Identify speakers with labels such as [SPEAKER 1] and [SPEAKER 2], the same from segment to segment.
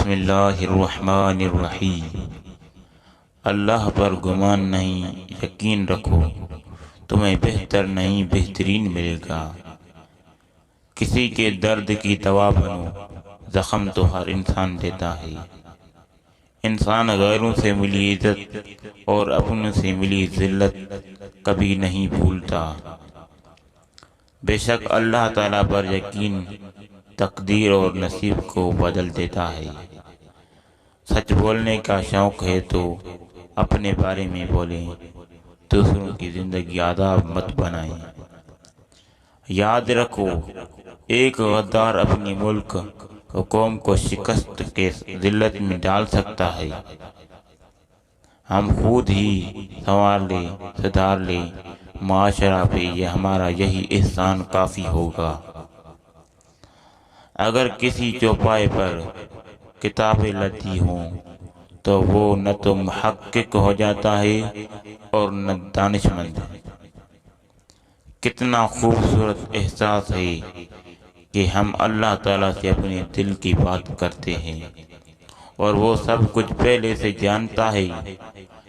[SPEAKER 1] بسم اللہ الرحمن الرحیم۔ اللہ پر گمان نہیں، یقین رکھو تمہیں بہتر نہیں بہترین ملے گا۔ کسی کے درد کی دوا بنو، زخم تو ہر انسان دیتا ہے۔ انسان غیروں سے ملی عزت اور اپنوں سے ملی ذلت کبھی نہیں بھولتا۔ بے شک اللہ تعالیٰ پر یقین تقدیر اور نصیب کو بدل دیتا ہے۔ سچ بولنے کا شوق ہے تو اپنے بارے میں بولیں، دوسروں کی زندگی عذاب مت بنائیں۔ یاد رکھو، ایک غدار اپنی ملک و قوم کو شکست کے ذلت میں ڈال سکتا ہے۔ ہم خود ہی سنوار لیں، سدھار لیں معاشرہ پہ، یہ ہمارا یہی احسان کافی ہوگا۔ اگر کسی چوپائے پر کتابیں لدی ہوں تو وہ نہ تو محقق ہو جاتا ہے اور نہ دانش مند۔ کتنا خوبصورت احساس ہے کہ ہم اللہ تعالیٰ سے اپنے دل کی بات کرتے ہیں اور وہ سب کچھ پہلے سے جانتا ہے،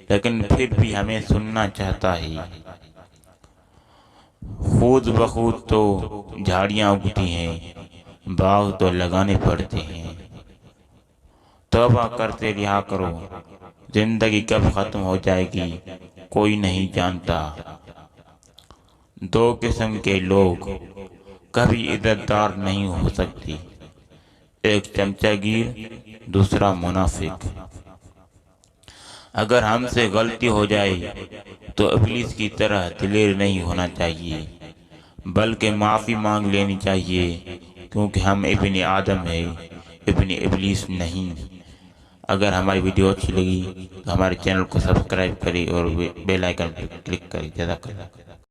[SPEAKER 1] لیکن پھر بھی ہمیں سننا چاہتا ہے۔ خود بخود تو جھاڑیاں اگتی ہیں، باغ تو لگانے پڑتے ہیں۔ توبہ کرتے رہا کرو، زندگی کب ختم ہو جائے گی کوئی نہیں جانتا۔ دو قسم کے لوگ کبھی عزت دار نہیں ہو سکتے، ایک چمچہ گیر، دوسرا منافق۔ اگر ہم سے غلطی ہو جائے تو ابلیس کی طرح دلیر نہیں ہونا چاہیے، بلکہ معافی مانگ لینی چاہیے، کیونکہ ہم ابن آدم ہیں، ابن ابلیس نہیں۔ اگر ہماری ویڈیو اچھی لگی تو ہمارے چینل کو سبسکرائب کریں اور بیل آئیکن پر کلک کریں۔ جزاک اللہ۔